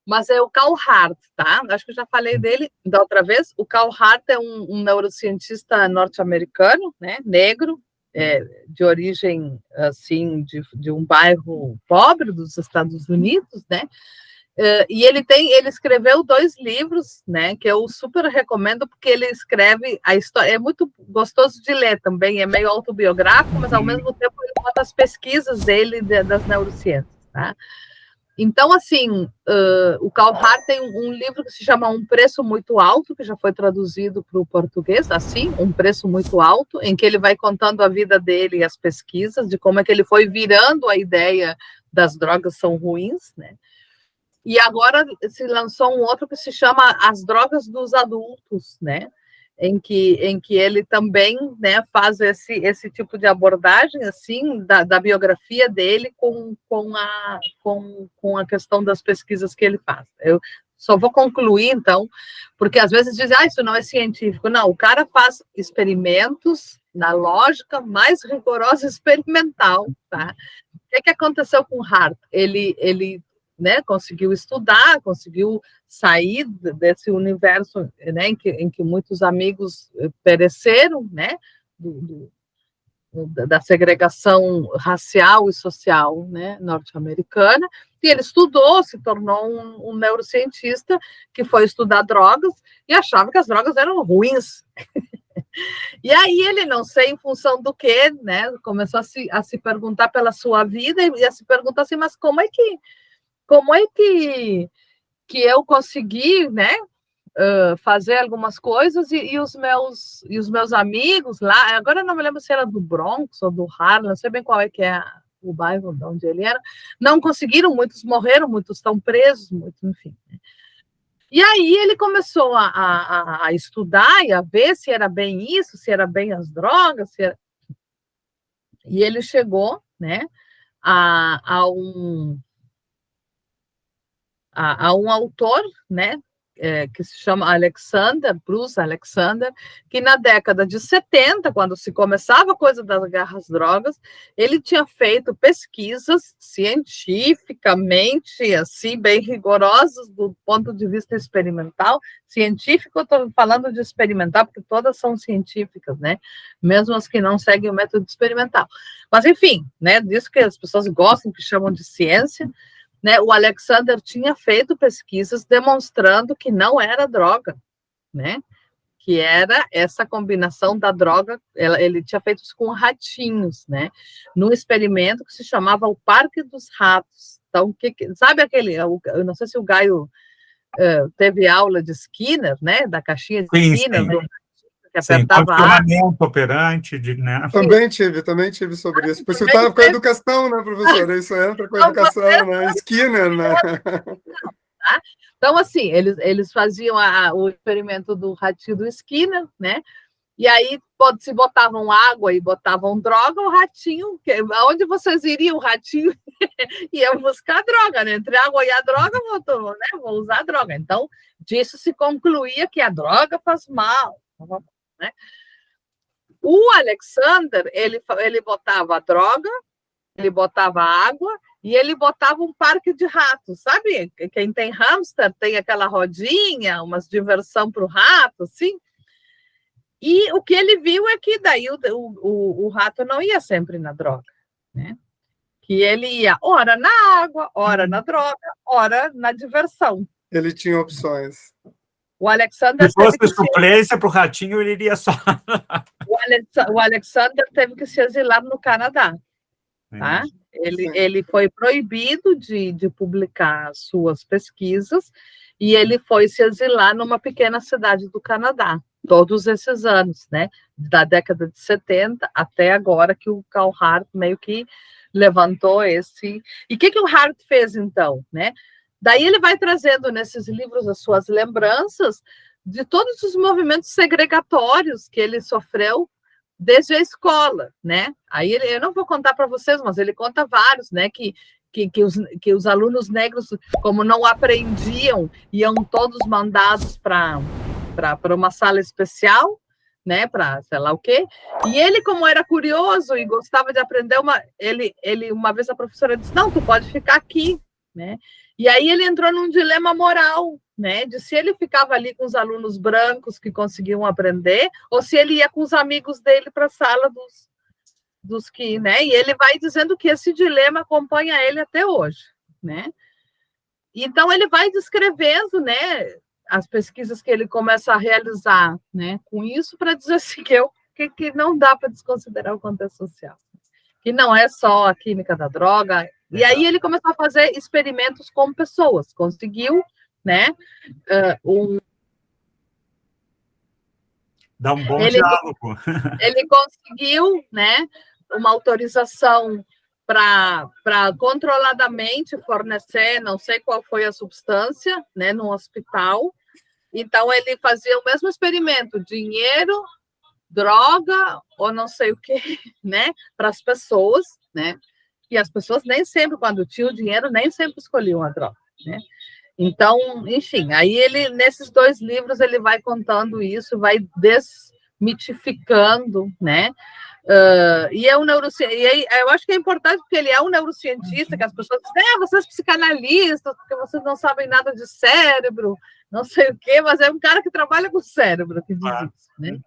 Mas é o Carl Hart, tá? Acho que eu já falei dele da outra vez. O Carl Hart é um neurocientista norte-americano, né? Negro, de origem, assim, de um bairro pobre dos Estados Unidos, né? E ele escreveu 2 livros, né? Que eu super recomendo, porque ele escreve a história. É muito gostoso de ler também, é meio autobiográfico, mas ao mesmo tempo ele conta as pesquisas dele das neurociências, tá? Então, assim, o Carl Hart tem um livro que se chama Um Preço Muito Alto, que já foi traduzido para o português, assim, Um Preço Muito Alto, em que ele vai contando a vida dele e as pesquisas, de como é que ele foi virando a ideia das drogas são ruins, né? E agora se lançou um outro que se chama As Drogas dos Adultos, né? Em que ele também, né, faz esse tipo de abordagem assim da biografia dele com a questão das pesquisas que ele faz. Eu só vou concluir, então, porque às vezes dizem, isso não é científico. Não, o cara faz experimentos na lógica mais rigorosa experimental, tá? O que aconteceu com o Hart? Ele né, conseguiu estudar, conseguiu sair desse universo, né, em que muitos amigos pereceram, né, da segregação racial e social, né, norte-americana, e ele estudou, se tornou um neurocientista que foi estudar drogas e achava que as drogas eram ruins. E aí ele, não sei em função do que, né, começou a se perguntar pela sua vida e a se perguntar assim, mas como é que eu consegui, né, fazer algumas coisas e os meus amigos lá, agora eu não me lembro se era do Bronx ou do Harlem, não sei bem qual é que é o bairro de onde ele era, não conseguiram, muitos morreram, muitos estão presos, muitos, enfim. E aí ele começou a estudar e a ver se era bem isso, se era bem as drogas, e ele chegou, né, a um autor, né, que se chama Bruce Alexander, que na década de 70, quando se começava a coisa das guerras drogas, ele tinha feito pesquisas cientificamente, assim, bem rigorosas do ponto de vista experimental. Científico, eu estou falando de experimental, porque todas são científicas, né, mesmo as que não seguem o método experimental. Mas, enfim, né, disso que as pessoas gostam, que chamam de ciência, né, o Alexander tinha feito pesquisas demonstrando que não era droga, né, que era essa combinação da droga, ele tinha feito isso com ratinhos, né, num experimento que se chamava o Parque dos Ratos. Então, sabe aquele, eu não sei se o Gaio teve aula de Skinner, né, da caixinha de Skinner, sim. Que apertava condicionamento operante, né? Também tive sobre isso. Por isso eu estava com a educação, né, professora? Isso entra com a educação, né? Skinner, né? Tá? Então, assim, eles faziam o experimento do ratinho do Skinner, né? E aí, se botavam água e botavam droga, o ratinho, aonde vocês iriam, o ratinho ia buscar droga, né? Entre a água e a droga, vou usar a droga. Então, disso se concluía que a droga faz mal, né? O Alexander, ele botava a droga, ele botava água e ele botava um parque de ratos, sabe? Quem tem hamster tem aquela rodinha, umas diversão para o rato, assim. E o que ele viu é que daí o rato não ia sempre na droga, né? Que ele ia ora na água, ora na droga, ora na diversão. Ele tinha opções. O Alexander se fosse suplência para o ratinho, ele iria só. O Alexander teve que se exilar no Canadá. Tá? Ele foi proibido de publicar suas pesquisas e ele foi se exilar numa pequena cidade do Canadá, todos esses anos, né? Da década de 70 até agora, que o Carl Hart meio que levantou esse... E o que o Hart fez, então, né? Daí ele vai trazendo nesses livros as suas lembranças de todos os movimentos segregatórios que ele sofreu desde a escola, né? Aí eu não vou contar para vocês, mas ele conta vários, né? Que os alunos negros, como não aprendiam, iam todos mandados para uma sala especial, né, para sei lá o quê. E ele, como era curioso e gostava de aprender, uma vez a professora disse, não, tu pode ficar aqui, né? E aí ele entrou num dilema moral, né, de se ele ficava ali com os alunos brancos que conseguiam aprender, ou se ele ia com os amigos dele para a sala dos que, né? E ele vai dizendo que esse dilema acompanha ele até hoje, né? Então ele vai descrevendo, né, as pesquisas que ele começa a realizar, né, com isso para dizer assim que não dá para desconsiderar o contexto social, que não é só a química da droga. E aí ele começou a fazer experimentos com pessoas, conseguiu, né, Dá um bom diálogo. Ele conseguiu, né, uma autorização para controladamente fornecer, não sei qual foi a substância, né, no hospital. Então, ele fazia o mesmo experimento, dinheiro, droga, ou não sei o que, né, para as pessoas, né, e as pessoas nem sempre, quando tinham dinheiro, nem sempre escolhiam a droga, né. Então, enfim, aí ele, nesses 2 livros, ele vai contando isso, vai desmitificando, né, e é um neurocientista, eu acho que é importante porque ele é um neurocientista, que as pessoas dizem, vocês psicanalistas, porque vocês não sabem nada de cérebro, não sei o quê, mas é um cara que trabalha com o cérebro que diz isso, né?